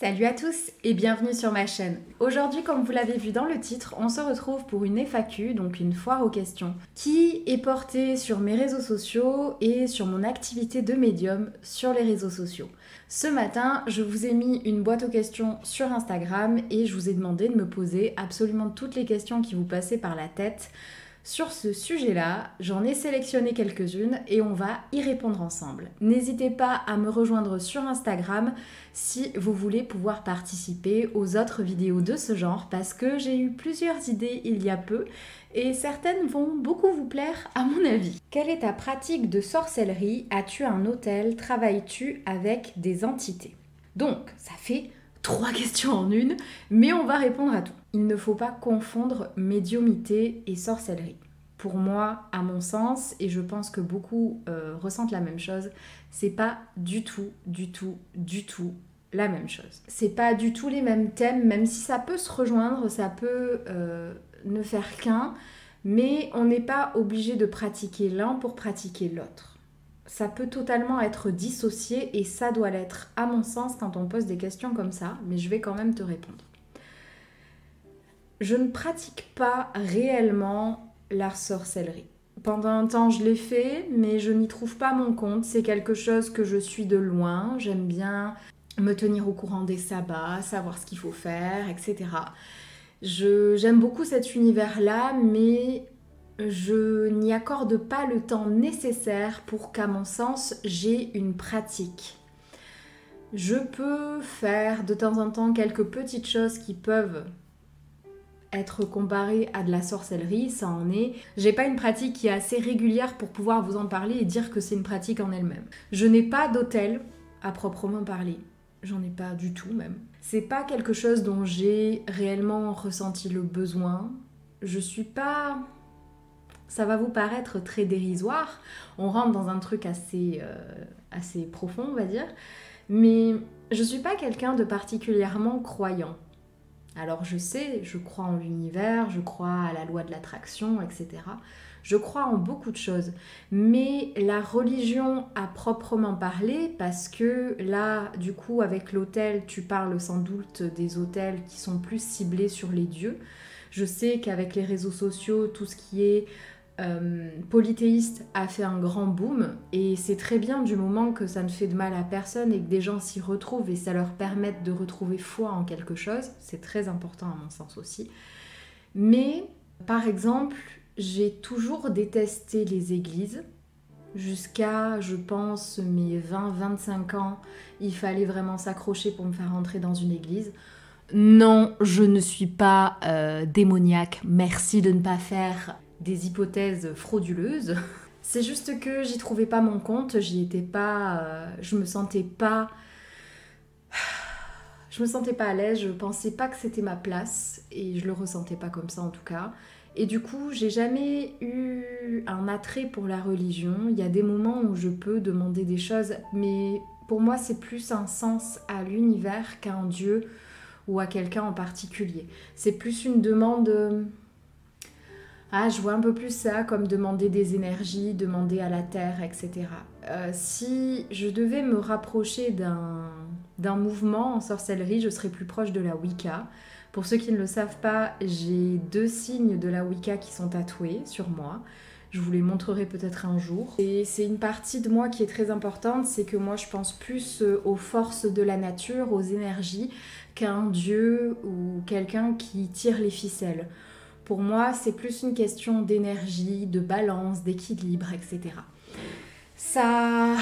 Salut à tous et bienvenue sur ma chaîne. Aujourd'hui, comme vous l'avez vu dans le titre, on se retrouve pour une FAQ, donc une foire aux questions, qui est portée sur mes réseaux sociaux et sur mon activité de médium sur les réseaux sociaux. Ce matin, je vous ai mis une boîte aux questions sur Instagram et je vous ai demandé de me poser absolument toutes les questions qui vous passaient par la tête. Sur ce sujet-là, j'en ai sélectionné quelques-unes et on va y répondre ensemble. N'hésitez pas à me rejoindre sur Instagram si vous voulez pouvoir participer aux autres vidéos de ce genre parce que j'ai eu plusieurs idées il y a peu et certaines vont beaucoup vous plaire à mon avis. Quelle est ta pratique de sorcellerie? As-tu un hôtel? Travailles-tu avec des entités? Donc, ça fait 3 questions en une, mais on va répondre à tout. Il ne faut pas confondre médiumnité et sorcellerie. Pour moi, à mon sens, et je pense que beaucoup ressentent la même chose, c'est pas du tout la même chose. C'est pas du tout les mêmes thèmes, même si ça peut se rejoindre, ça peut ne faire qu'un, mais on n'est pas obligé de pratiquer l'un pour pratiquer l'autre. Ça peut totalement être dissocié et ça doit l'être à mon sens quand on pose des questions comme ça, mais je vais quand même te répondre. Je ne pratique pas réellement la sorcellerie. Pendant un temps je l'ai fait, mais je n'y trouve pas mon compte. C'est quelque chose que je suis de loin. J'aime bien me tenir au courant des sabbats, savoir ce qu'il faut faire, etc. J'aime beaucoup cet univers-là, mais je n'y accorde pas le temps nécessaire pour qu'à mon sens, j'ai une pratique. Je peux faire de temps en temps quelques petites choses qui peuvent être comparées à de la sorcellerie, ça en est. J'ai pas une pratique qui est assez régulière pour pouvoir vous en parler et dire que c'est une pratique en elle-même. Je n'ai pas d'hôtel à proprement parler. J'en ai pas du tout même. C'est pas quelque chose dont j'ai réellement ressenti le besoin. Je suis pas... Ça va vous paraître très dérisoire, on rentre dans un truc assez profond, on va dire, mais je suis pas quelqu'un de particulièrement croyant. Alors je sais, je crois en l'univers, je crois à la loi de l'attraction, etc. Je crois en beaucoup de choses, mais la religion à proprement parler, parce que là, du coup, avec l'autel, tu parles sans doute des autels qui sont plus ciblés sur les dieux. Je sais qu'avec les réseaux sociaux, tout ce qui est polythéiste a fait un grand boom et c'est très bien du moment que ça ne fait de mal à personne et que des gens s'y retrouvent et ça leur permet de retrouver foi en quelque chose, c'est très important à mon sens aussi. Mais par exemple, j'ai toujours détesté les églises. Jusqu'à, je pense, mes 20-25 ans, il fallait vraiment s'accrocher pour me faire entrer dans une église. Non, je ne suis pas démoniaque, merci de ne pas faire des hypothèses frauduleuses. C'est juste que j'y trouvais pas mon compte, j'y étais pas... je me sentais pas à l'aise, je pensais pas que c'était ma place et je le ressentais pas comme ça en tout cas. Et du coup, j'ai jamais eu un attrait pour la religion. Il y a des moments où je peux demander des choses, mais pour moi, c'est plus un sens à l'univers qu'à un dieu ou à quelqu'un en particulier. C'est plus une demande... Ah, je vois un peu plus ça comme demander des énergies, demander à la terre, etc. Si je devais me rapprocher d'un mouvement en sorcellerie, je serais plus proche de la Wicca. Pour ceux qui ne le savent pas, j'ai 2 signes de la Wicca qui sont tatoués sur moi. Je vous les montrerai peut-être un jour. Et c'est une partie de moi qui est très importante, c'est que moi je pense plus aux forces de la nature, aux énergies, qu'à un dieu ou quelqu'un qui tire les ficelles. Pour moi, c'est plus une question d'énergie, de balance, d'équilibre, etc. Ça...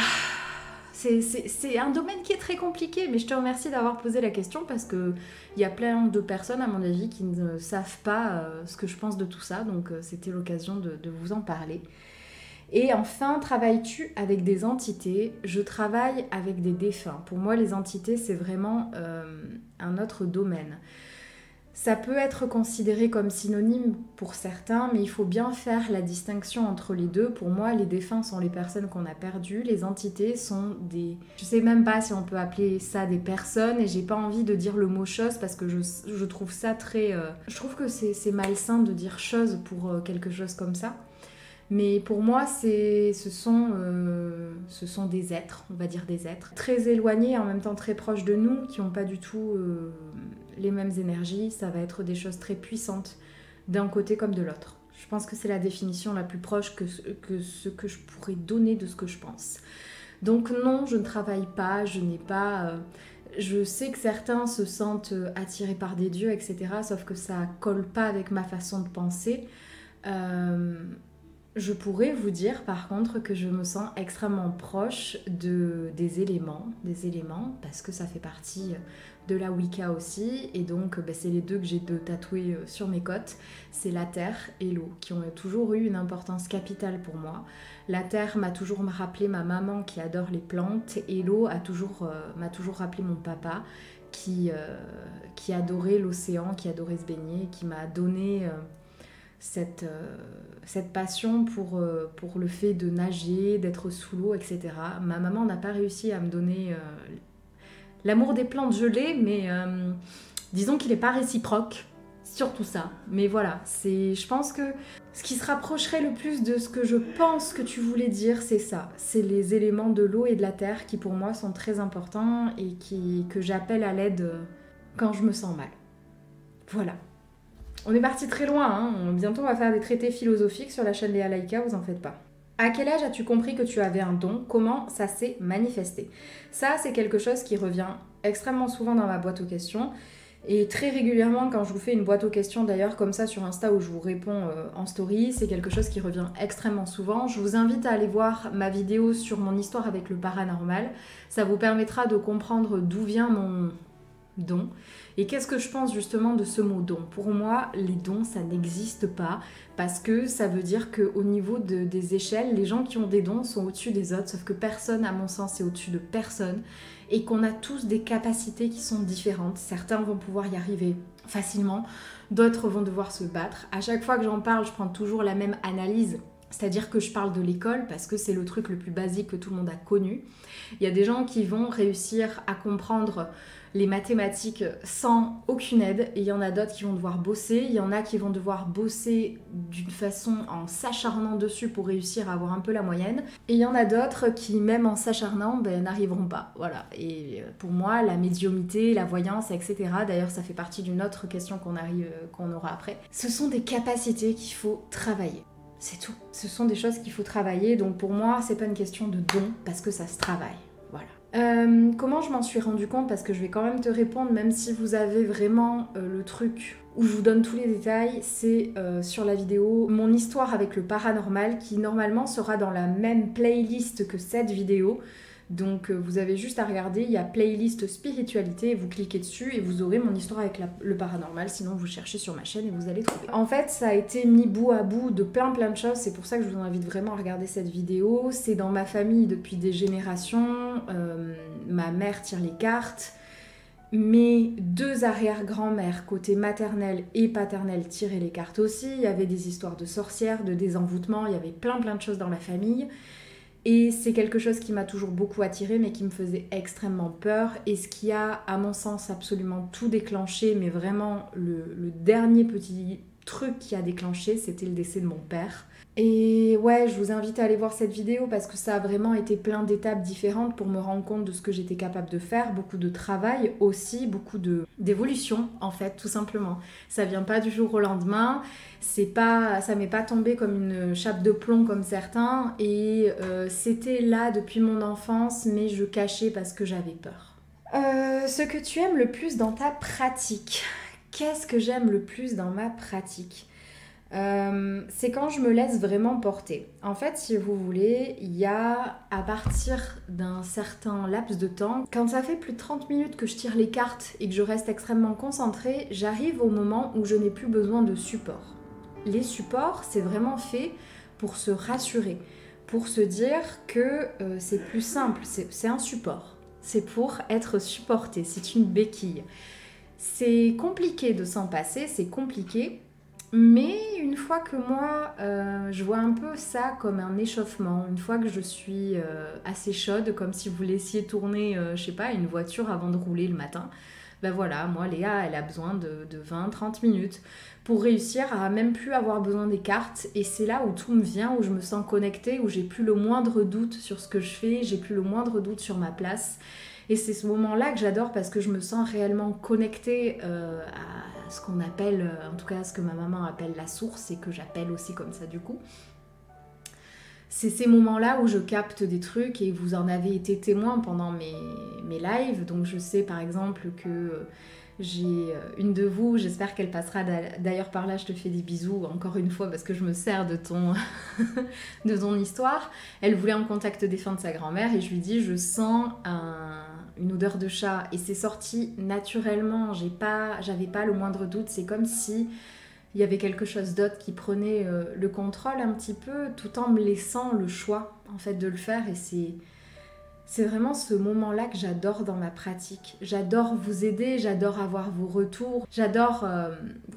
C'est un domaine qui est très compliqué, mais je te remercie d'avoir posé la question parce qu'il y a plein de personnes, à mon avis, qui ne savent pas ce que je pense de tout ça, donc c'était l'occasion de vous en parler. Et enfin, travailles-tu avec des entités? Je travaille avec des défunts. Pour moi, les entités, c'est vraiment un autre domaine. Ça peut être considéré comme synonyme pour certains, mais il faut bien faire la distinction entre les deux. Pour moi, les défunts sont les personnes qu'on a perdues, les entités sont des... Je sais même pas si on peut appeler ça des personnes, et j'ai pas envie de dire le mot chose parce que je trouve ça très... Je trouve que c'est malsain de dire chose pour quelque chose comme ça. Mais pour moi, ce sont des êtres, on va dire des êtres, très éloignés et en même temps très proches de nous, qui n'ont pas du tout les mêmes énergies. Ça va être des choses très puissantes d'un côté comme de l'autre. Je pense que c'est la définition la plus proche que ce que je pourrais donner de ce que je pense. Donc non, je ne travaille pas, je n'ai pas... je sais que certains se sentent attirés par des dieux, etc. Sauf que ça colle pas avec ma façon de penser. Je pourrais vous dire par contre que je me sens extrêmement proche des éléments, parce que ça fait partie de la Wicca aussi, et donc c'est les deux que j'ai de tatoués sur mes côtes, c'est la terre et l'eau, qui ont toujours eu une importance capitale pour moi. La terre m'a toujours rappelé ma maman qui adore les plantes, et l'eau m'a toujours rappelé mon papa qui adorait l'océan, qui adorait se baigner, qui m'a donné... cette passion pour le fait de nager, d'être sous l'eau, etc. Ma maman n'a pas réussi à me donner l'amour des plantes gelées, mais disons qu'il n'est pas réciproque, surtout ça. Mais voilà, je pense que ce qui se rapprocherait le plus de ce que je pense que tu voulais dire, c'est ça. C'est les éléments de l'eau et de la terre qui pour moi sont très importants et que j'appelle à l'aide quand je me sens mal. Voilà. On est parti très loin, hein. Bientôt on va faire des traités philosophiques sur la chaîne Léa Laïka, vous en faites pas. À quel âge as-tu compris que tu avais un don? Comment ça s'est manifesté? Ça, c'est quelque chose qui revient extrêmement souvent dans ma boîte aux questions. Et très régulièrement, quand je vous fais une boîte aux questions, d'ailleurs, comme ça sur Insta où je vous réponds en story, c'est quelque chose qui revient extrêmement souvent. Je vous invite à aller voir ma vidéo sur mon histoire avec le paranormal. Ça vous permettra de comprendre d'où vient mon don. Et qu'est-ce que je pense justement de ce mot don? Pour moi, les dons, ça n'existe pas parce que ça veut dire qu'au niveau des échelles, les gens qui ont des dons sont au-dessus des autres, sauf que personne, à mon sens, est au-dessus de personne et qu'on a tous des capacités qui sont différentes. Certains vont pouvoir y arriver facilement, d'autres vont devoir se battre. À chaque fois que j'en parle, je prends toujours la même analyse. C'est-à-dire que je parle de l'école parce que c'est le truc le plus basique que tout le monde a connu. Il y a des gens qui vont réussir à comprendre les mathématiques sans aucune aide et il y en a d'autres qui vont devoir bosser. Il y en a qui vont devoir bosser d'une façon en s'acharnant dessus pour réussir à avoir un peu la moyenne. Et il y en a d'autres qui, même en s'acharnant, n'arriveront pas. Voilà. Et pour moi, la médiumnité, la voyance, etc. D'ailleurs, ça fait partie d'une autre question qu'on aura après. Ce sont des capacités qu'il faut travailler. C'est tout. Ce sont des choses qu'il faut travailler. Donc pour moi, c'est pas une question de don parce que ça se travaille. Voilà. Comment je m'en suis rendu compte? Parce que je vais quand même te répondre, même si vous avez vraiment le truc où je vous donne tous les détails, c'est sur la vidéo mon histoire avec le paranormal qui normalement sera dans la même playlist que cette vidéo. Donc vous avez juste à regarder, il y a playlist spiritualité, vous cliquez dessus et vous aurez mon histoire avec le paranormal, sinon vous cherchez sur ma chaîne et vous allez trouver. En fait, ça a été mis bout à bout de plein de choses, c'est pour ça que je vous invite vraiment à regarder cette vidéo. C'est dans ma famille depuis des générations, ma mère tire les cartes, mes deux arrière-grand-mères, côté maternelle et paternelle, tiraient les cartes aussi. Il y avait des histoires de sorcières, de désenvoûtement, il y avait plein de choses dans la famille. Et c'est quelque chose qui m'a toujours beaucoup attirée, mais qui me faisait extrêmement peur. Et ce qui a, à mon sens, absolument tout déclenché, mais vraiment le dernier petit truc qui a déclenché, c'était le décès de mon père. Et ouais, je vous invite à aller voir cette vidéo parce que ça a vraiment été plein d'étapes différentes pour me rendre compte de ce que j'étais capable de faire. Beaucoup de travail aussi, beaucoup d'évolution en fait, tout simplement. Ça vient pas du jour au lendemain, ça m'est pas tombé comme une chape de plomb comme certains. Et c'était là depuis mon enfance, mais je cachais parce que j'avais peur. Ce que tu aimes le plus dans ta pratique. Qu'est-ce que j'aime le plus dans ma pratique? C'est quand je me laisse vraiment porter. En fait, si vous voulez, il y a à partir d'un certain laps de temps, quand ça fait plus de 30 minutes que je tire les cartes et que je reste extrêmement concentrée, j'arrive au moment où je n'ai plus besoin de support. Les supports, c'est vraiment fait pour se rassurer, pour se dire que c'est plus simple, c'est un support. C'est pour être supporté, c'est une béquille. C'est compliqué de s'en passer, c'est compliqué. Mais une fois que moi, je vois un peu ça comme un échauffement, une fois que je suis assez chaude, comme si vous laissiez tourner, je sais pas, une voiture avant de rouler le matin, Ben voilà, moi Léa, elle a besoin de 20-30 minutes pour réussir à même plus avoir besoin des cartes. Et c'est là où tout me vient, où je me sens connectée, où j'ai plus le moindre doute sur ce que je fais, j'ai plus le moindre doute sur ma place. Et c'est ce moment-là que j'adore parce que je me sens réellement connectée à ce qu'on appelle, en tout cas ce que ma maman appelle la source et que j'appelle aussi comme ça du coup. C'est ces moments-là où je capte des trucs et vous en avez été témoin pendant mes lives. Donc je sais par exemple que j'ai une de vous, j'espère qu'elle passera d'ailleurs par là, je te fais des bisous encore une fois parce que je me sers de ton, de ton histoire. Elle voulait un contact défunt de sa grand-mère et je lui dis je sens une odeur de chat et c'est sorti naturellement, j'avais pas le moindre doute, c'est comme si il y avait quelque chose d'autre qui prenait le contrôle un petit peu tout en me laissant le choix en fait de le faire et c'est vraiment ce moment-là que j'adore dans ma pratique. J'adore vous aider, j'adore avoir vos retours. J'adore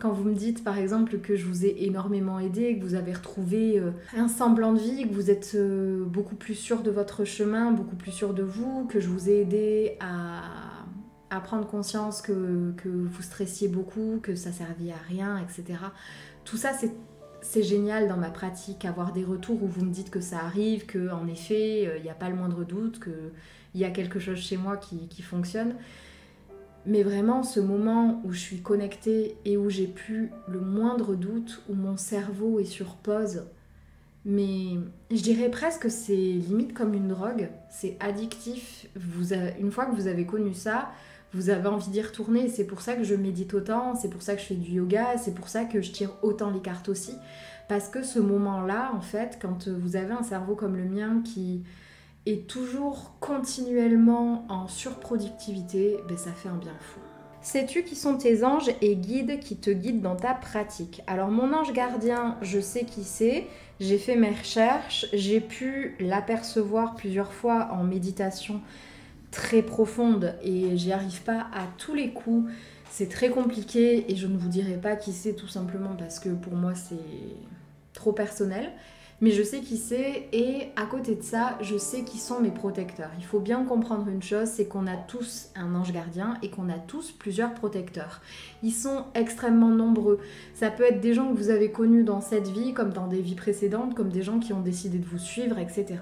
quand vous me dites par exemple que je vous ai énormément aidé, que vous avez retrouvé un semblant de vie, que vous êtes beaucoup plus sûr de votre chemin, beaucoup plus sûr de vous, que je vous ai aidé à prendre conscience que vous stressiez beaucoup, que ça servait à rien, etc. Tout ça, c'est génial dans ma pratique, avoir des retours où vous me dites que ça arrive, qu'en effet, il n'y a pas le moindre doute, qu'il y a quelque chose chez moi qui fonctionne. Mais vraiment, ce moment où je suis connectée et où j'ai plus le moindre doute, où mon cerveau est sur pause, mais je dirais presque que c'est limite comme une drogue, c'est addictif. Une fois que vous avez connu ça, vous avez envie d'y retourner. C'est pour ça que je médite autant, c'est pour ça que je fais du yoga, c'est pour ça que je tire autant les cartes aussi. Parce que ce moment-là, en fait, quand vous avez un cerveau comme le mien qui est toujours continuellement en surproductivité, ben ça fait un bien fou. Sais-tu qui sont tes anges et guides qui te guident dans ta pratique? Alors mon ange gardien, je sais qui c'est, j'ai fait mes recherches, j'ai pu l'apercevoir plusieurs fois en méditation très profonde et j'y arrive pas à tous les coups. C'est très compliqué et je ne vous dirai pas qui c'est tout simplement parce que pour moi c'est trop personnel. Mais je sais qui c'est et à côté de ça, je sais qui sont mes protecteurs. Il faut bien comprendre une chose, c'est qu'on a tous un ange gardien et qu'on a tous plusieurs protecteurs. Ils sont extrêmement nombreux. Ça peut être des gens que vous avez connus dans cette vie, comme dans des vies précédentes, comme des gens qui ont décidé de vous suivre, etc.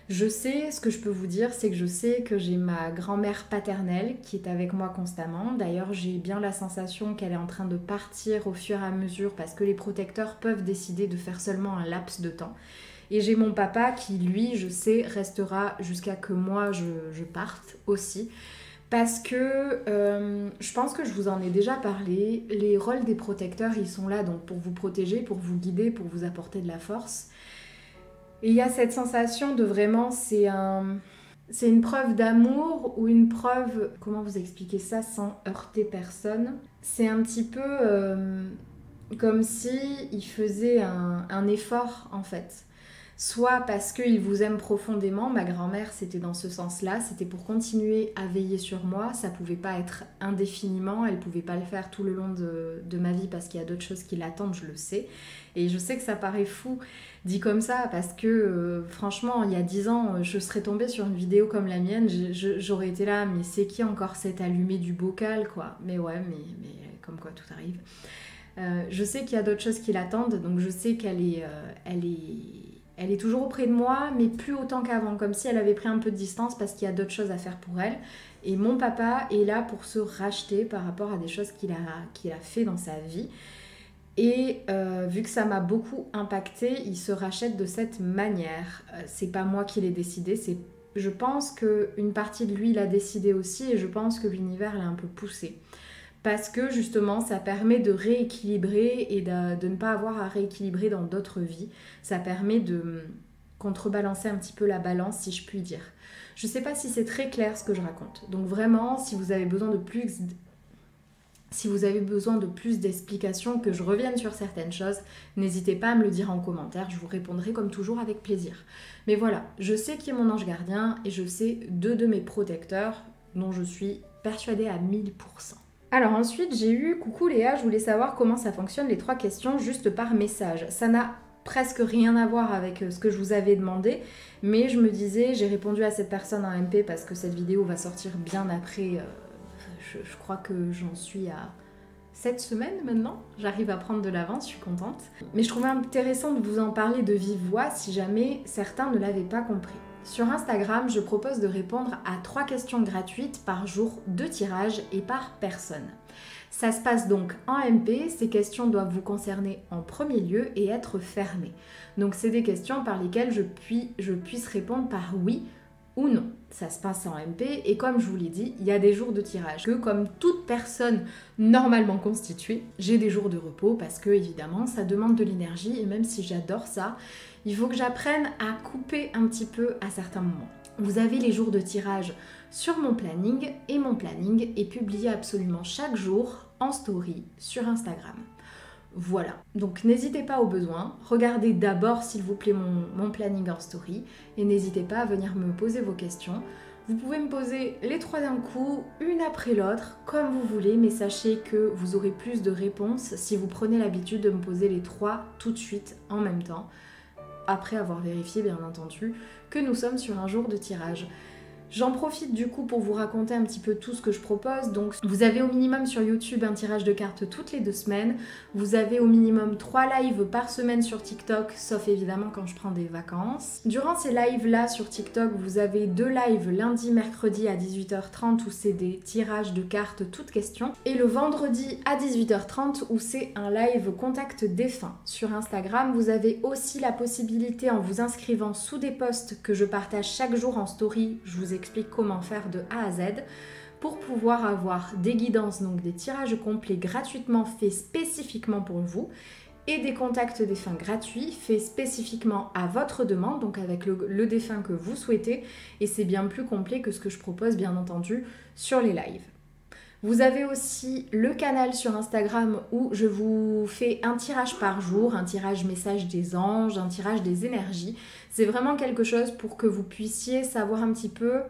Je sais, ce que je peux vous dire, c'est que je sais que j'ai ma grand-mère paternelle qui est avec moi constamment. D'ailleurs, j'ai bien la sensation qu'elle est en train de partir au fur et à mesure parce que les protecteurs peuvent décider de faire seulement un laps de temps. Et j'ai mon papa qui, lui, je sais, restera jusqu'à que moi je parte aussi. Parce que je pense que je vous en ai déjà parlé, les rôles des protecteurs, ils sont là donc pour vous protéger, pour vous guider, pour vous apporter de la force. Et il y a cette sensation de vraiment, c'est une preuve d'amour ou une preuve, comment vous expliquer ça sans heurter personne? C'est un petit peu comme si il faisait un effort en fait. Soit parce qu'il vous aime profondément, ma grand-mère c'était dans ce sens-là, c'était pour continuer à veiller sur moi, ça pouvait pas être indéfiniment, elle pouvait pas le faire tout le long de ma vie parce qu'il y a d'autres choses qui l'attendent, je le sais. Et je sais que ça paraît fou dit comme ça parce que franchement il y a 10 ans je serais tombée sur une vidéo comme la mienne, j'aurais été là mais c'est qui encore cet allumé du bocal quoi. Mais ouais mais comme quoi tout arrive. Je sais qu'il y a d'autres choses qui l'attendent donc je sais qu'elle est toujours auprès de moi, mais plus autant qu'avant, comme si elle avait pris un peu de distance parce qu'il y a d'autres choses à faire pour elle. Et mon papa est là pour se racheter par rapport à des choses qu'il a fait dans sa vie. Et vu que ça m'a beaucoup impacté, il se rachète de cette manière. C'est pas moi qui l'ai décidé, je pense qu'une partie de lui l'a décidé aussi et je pense que l'univers l'a un peu poussé. Parce que justement, ça permet de rééquilibrer et de ne pas avoir à rééquilibrer dans d'autres vies. Ça permet de contrebalancer un petit peu la balance, si je puis dire. Je ne sais pas si c'est très clair ce que je raconte. Donc vraiment, si vous avez besoin de plus d'explications, que je revienne sur certaines choses, n'hésitez pas à me le dire en commentaire. Je vous répondrai comme toujours avec plaisir. Mais voilà, je sais qui est mon ange gardien et je sais deux de mes protecteurs dont je suis persuadée à 1000%. Alors ensuite, j'ai eu « Coucou Léa, je voulais savoir comment ça fonctionne les 3 questions juste par message. » Ça n'a presque rien à voir avec ce que je vous avais demandé, mais je me disais, j'ai répondu à cette personne en MP parce que cette vidéo va sortir bien après je crois que j'en suis à 7 semaines maintenant. J'arrive à prendre de l'avance, je suis contente. Mais je trouvais intéressant de vous en parler de vive voix si jamais certains ne l'avaient pas compris. Sur Instagram, je propose de répondre à 3 questions gratuites par jour de tirage et par personne. Ça se passe donc en MP, ces questions doivent vous concerner en premier lieu et être fermées. Donc c'est des questions par lesquelles je puisse répondre par oui ou non. Ça se passe en MP et comme je vous l'ai dit, il y a des jours de tirage. Que comme toute personne normalement constituée, j'ai des jours de repos parce que évidemment ça demande de l'énergie et même si j'adore ça, il faut que j'apprenne à couper un petit peu à certains moments. Vous avez les jours de tirage sur mon planning et mon planning est publié absolument chaque jour en story sur Instagram. Voilà, donc n'hésitez pas au besoin, regardez d'abord s'il vous plaît mon planning en story et n'hésitez pas à venir me poser vos questions. Vous pouvez me poser les 3 d'un coup, une après l'autre, comme vous voulez, mais sachez que vous aurez plus de réponses si vous prenez l'habitude de me poser les 3 tout de suite en même temps, après avoir vérifié bien entendu que nous sommes sur un jour de tirage. J'en profite du coup pour vous raconter un petit peu tout ce que je propose. Donc vous avez au minimum sur YouTube un tirage de cartes toutes les 2 semaines. Vous avez au minimum 3 lives par semaine sur TikTok, sauf évidemment quand je prends des vacances. Durant ces lives là sur TikTok, vous avez 2 lives lundi, mercredi à 18h30 où c'est des tirages de cartes toutes questions. Et le vendredi à 18h30 où c'est un live contact défunt. Sur Instagram, vous avez aussi la possibilité en vous inscrivant sous des posts que je partage chaque jour en story. Je vous explique comment faire de A à Z pour pouvoir avoir des guidances, donc des tirages complets gratuitement faits spécifiquement pour vous et des contacts défunts gratuits faits spécifiquement à votre demande, donc avec le défunt que vous souhaitez et c'est bien plus complet que ce que je propose bien entendu sur les lives. Vous avez aussi le canal sur Instagram où je vous fais un tirage par jour, un tirage message des anges, un tirage des énergies. C'est vraiment quelque chose pour que vous puissiez savoir un petit peu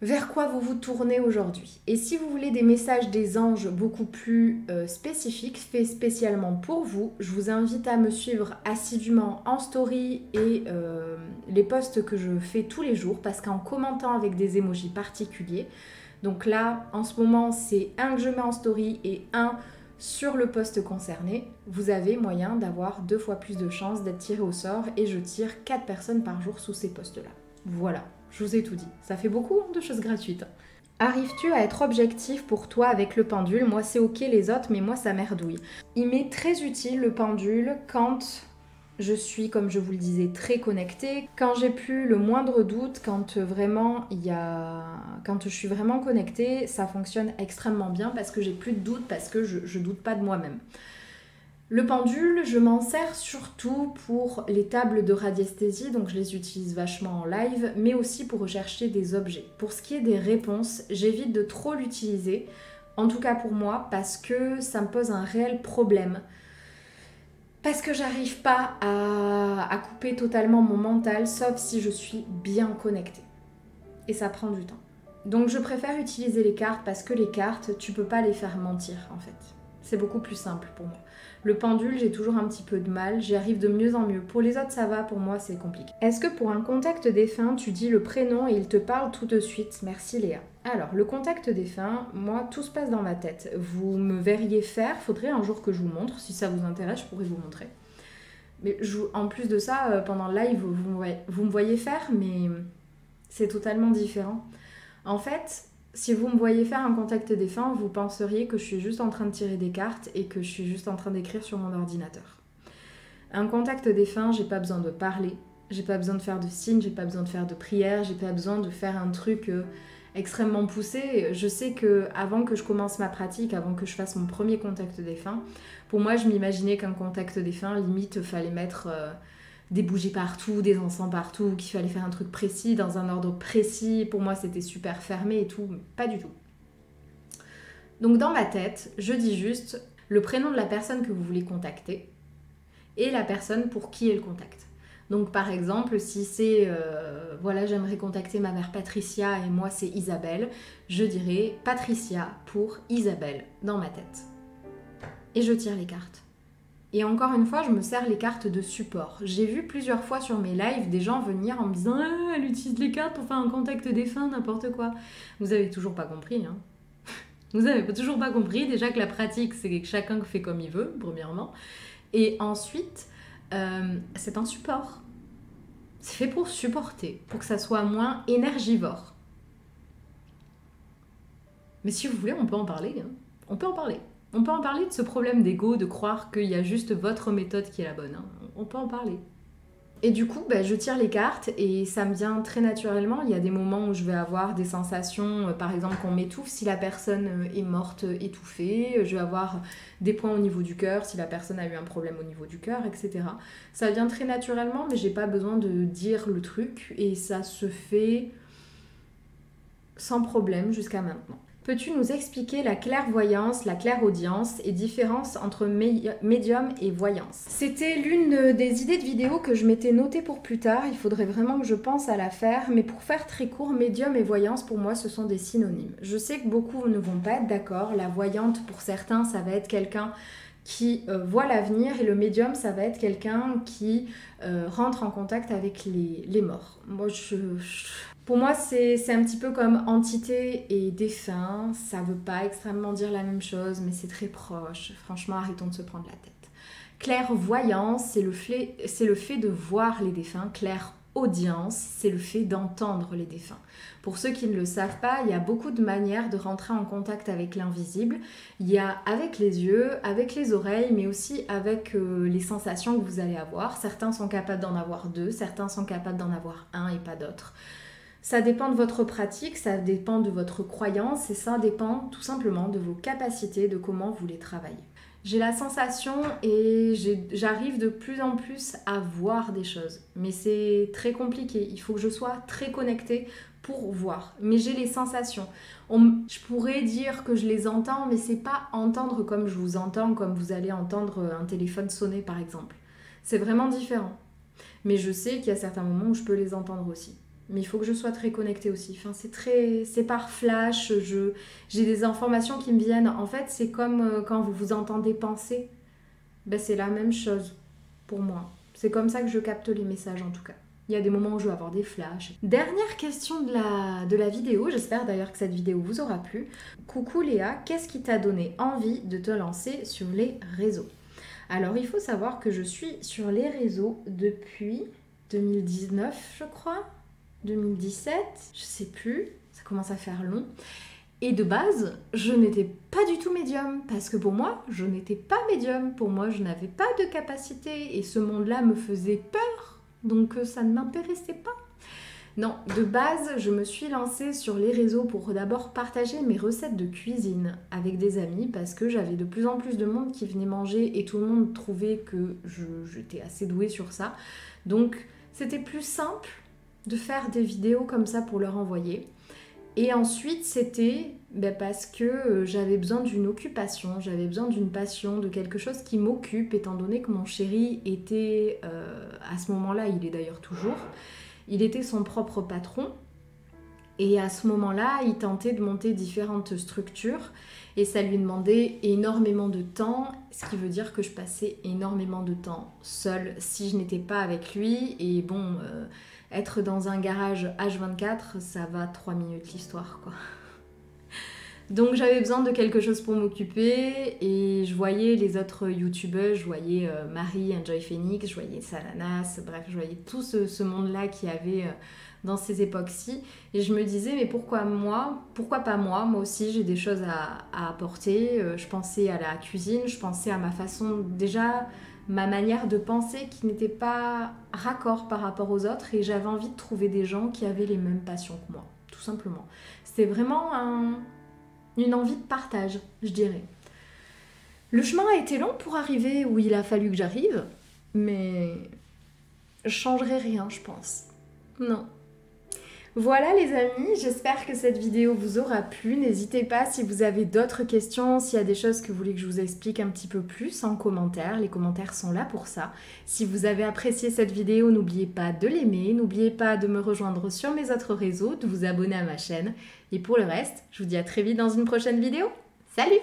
vers quoi vous vous tournez aujourd'hui. Et si vous voulez des messages des anges beaucoup plus spécifiques, faits spécialement pour vous, je vous invite à me suivre assidûment en story et les posts que je fais tous les jours parce qu'en commentant avec des emojis particuliers, donc là, en ce moment, c'est un que je mets en story et un sur le post concerné. Vous avez moyen d'avoir 2 fois plus de chances d'être tiré au sort et je tire 4 personnes par jour sous ces postes-là. Voilà, je vous ai tout dit. Ça fait beaucoup de choses gratuites. Arrives-tu à être objectif pour toi avec le pendule? Moi, c'est ok les autres, mais moi, ça merdouille. Il m'est très utile le pendule quand je suis, comme je vous le disais, très connectée. Quand j'ai plus le moindre doute, quand je suis vraiment connectée, ça fonctionne extrêmement bien parce que j'ai plus de doute, parce que je doute pas de moi-même. Le pendule, je m'en sers surtout pour les tables de radiesthésie, donc je les utilise vachement en live, mais aussi pour rechercher des objets. Pour ce qui est des réponses, j'évite de trop l'utiliser, en tout cas pour moi, parce que ça me pose un réel problème. Parce que j'arrive pas à couper totalement mon mental, sauf si je suis bien connectée. Et ça prend du temps. Donc je préfère utiliser les cartes parce que les cartes, tu peux pas les faire mentir en fait. C'est beaucoup plus simple pour moi. Le pendule, j'ai toujours un petit peu de mal, j'y arrive de mieux en mieux. Pour les autres, ça va, pour moi, c'est compliqué. Est-ce que pour un contact défunt, tu dis le prénom et il te parle tout de suite? Merci Léa. Alors, le contact défunt, moi, tout se passe dans ma tête. Vous me verriez faire, faudrait un jour que je vous montre. Si ça vous intéresse, je pourrais vous montrer. Mais en plus de ça, pendant le live, vous me voyez faire, mais c'est totalement différent. En fait, si vous me voyez faire un contact défunt, vous penseriez que je suis juste en train de tirer des cartes et que je suis juste en train d'écrire sur mon ordinateur. Un contact défunt, j'ai pas besoin de parler, j'ai pas besoin de faire de signes, j'ai pas besoin de faire de prières, j'ai pas besoin de faire un truc extrêmement poussé. Je sais que avant que je commence ma pratique, avant que je fasse mon premier contact défunt, pour moi je m'imaginais qu'un contact défunt, limite fallait mettre des bougies partout, des encens partout, qu'il fallait faire un truc précis, dans un ordre précis. Pour moi, c'était super fermé et tout, mais pas du tout. Donc dans ma tête, je dis juste le prénom de la personne que vous voulez contacter et la personne pour qui est le contact. Donc par exemple, si c'est, voilà, j'aimerais contacter ma mère Patricia et moi c'est Isabelle, je dirais Patricia pour Isabelle dans ma tête. Et je tire les cartes. Et encore une fois, je me sers les cartes de support. J'ai vu plusieurs fois sur mes lives des gens venir en me disant « Ah, elle utilise les cartes pour faire un contact défunt, n'importe quoi ». Vous avez toujours pas compris, hein. Vous n'avez toujours pas compris, déjà que la pratique, c'est que chacun fait comme il veut, premièrement. Et ensuite, c'est un support. C'est fait pour supporter, pour que ça soit moins énergivore. Mais si vous voulez, on peut en parler. Hein. On peut en parler. On peut en parler de ce problème d'ego, de croire qu'il y a juste votre méthode qui est la bonne. Hein. On peut en parler. Et du coup, je tire les cartes et ça me vient très naturellement. Il y a des moments où je vais avoir des sensations, par exemple qu'on m'étouffe si la personne est morte étouffée. Je vais avoir des points au niveau du cœur si la personne a eu un problème au niveau du cœur, etc. Ça vient très naturellement, mais j'ai pas besoin de dire le truc et ça se fait sans problème jusqu'à maintenant. Peux-tu nous expliquer la clairvoyance, la clairaudience et différence entre médium et voyance? C'était l'une des idées de vidéo que je m'étais notée pour plus tard. Il faudrait vraiment que je pense à la faire. Mais pour faire très court, médium et voyance, pour moi, ce sont des synonymes. Je sais que beaucoup ne vont pas être d'accord. La voyante, pour certains, ça va être quelqu'un qui voit l'avenir et le médium, ça va être quelqu'un qui rentre en contact avec les morts. Moi, pour moi, c'est un petit peu comme entité et défunt. Ça veut pas extrêmement dire la même chose, mais c'est très proche. Franchement, arrêtons de se prendre la tête. Clairvoyance, c'est le fait de voir les défunts. Clairaudience, c'est le fait d'entendre les défunts. Pour ceux qui ne le savent pas, il y a beaucoup de manières de rentrer en contact avec l'invisible. Il y a avec les yeux, avec les oreilles, mais aussi avec les sensations que vous allez avoir. Certains sont capables d'en avoir 2, certains sont capables d'en avoir 1 et pas d'autres. Ça dépend de votre pratique, ça dépend de votre croyance et ça dépend tout simplement de vos capacités, de comment vous les travaillez. J'ai la sensation et j'arrive de plus en plus à voir des choses, mais c'est très compliqué. Il faut que je sois très connectée pour voir, mais j'ai les sensations. Je pourrais dire que je les entends, mais c'est pas entendre comme je vous entends, comme vous allez entendre un téléphone sonner par exemple. C'est vraiment différent. Mais je sais qu'il y a certains moments où je peux les entendre aussi. Mais il faut que je sois très connectée aussi. Enfin, c'est par flash, j'ai des informations qui me viennent. En fait, c'est comme quand vous vous entendez penser. C'est la même chose pour moi. C'est comme ça que je capte les messages en tout cas. Il y a des moments où je vais avoir des flashs. Dernière question de la vidéo. J'espère d'ailleurs que cette vidéo vous aura plu. Coucou Léa, qu'est-ce qui t'a donné envie de te lancer sur les réseaux? Alors, il faut savoir que je suis sur les réseaux depuis 2019, je crois. 2017, je sais plus, ça commence à faire long. Et de base, je n'étais pas du tout médium, parce que pour moi, je n'étais pas médium. Pour moi, je n'avais pas de capacité, et ce monde-là me faisait peur, donc ça ne m'intéressait pas. Non, de base, je me suis lancée sur les réseaux pour d'abord partager mes recettes de cuisine avec des amis, parce que j'avais de plus en plus de monde qui venait manger, et tout le monde trouvait que j'étais assez douée sur ça. Donc, c'était plus simple de faire des vidéos comme ça pour leur envoyer. Et ensuite, c'était parce que j'avais besoin d'une occupation, j'avais besoin d'une passion, de quelque chose qui m'occupe, étant donné que mon chéri était, à ce moment-là, il est d'ailleurs toujours, il était son propre patron. Et à ce moment-là, il tentait de monter différentes structures et ça lui demandait énormément de temps, ce qui veut dire que je passais énormément de temps seule si je n'étais pas avec lui. Et bon, être dans un garage H24, ça va 3 minutes l'histoire, quoi. Donc j'avais besoin de quelque chose pour m'occuper et je voyais les autres youtubeuses, je voyais Marie, Enjoy Phoenix, je voyais Salanas, bref, je voyais tout ce monde-là qui avait dans ces époques-ci. Et je me disais, mais pourquoi pas moi? Moi aussi, j'ai des choses à apporter. Je pensais à la cuisine, je pensais à ma façon, déjà ma manière de penser qui n'était pas raccord par rapport aux autres. Et j'avais envie de trouver des gens qui avaient les mêmes passions que moi, tout simplement. C'était vraiment une envie de partage, je dirais. Le chemin a été long pour arriver où il a fallu que j'arrive, mais je changerai rien, je pense. Non. Voilà les amis, j'espère que cette vidéo vous aura plu. N'hésitez pas si vous avez d'autres questions, s'il y a des choses que vous voulez que je vous explique un petit peu plus en commentaire. Les commentaires sont là pour ça. Si vous avez apprécié cette vidéo, n'oubliez pas de l'aimer, n'oubliez pas de me rejoindre sur mes autres réseaux, de vous abonner à ma chaîne. Et pour le reste, je vous dis à très vite dans une prochaine vidéo. Salut!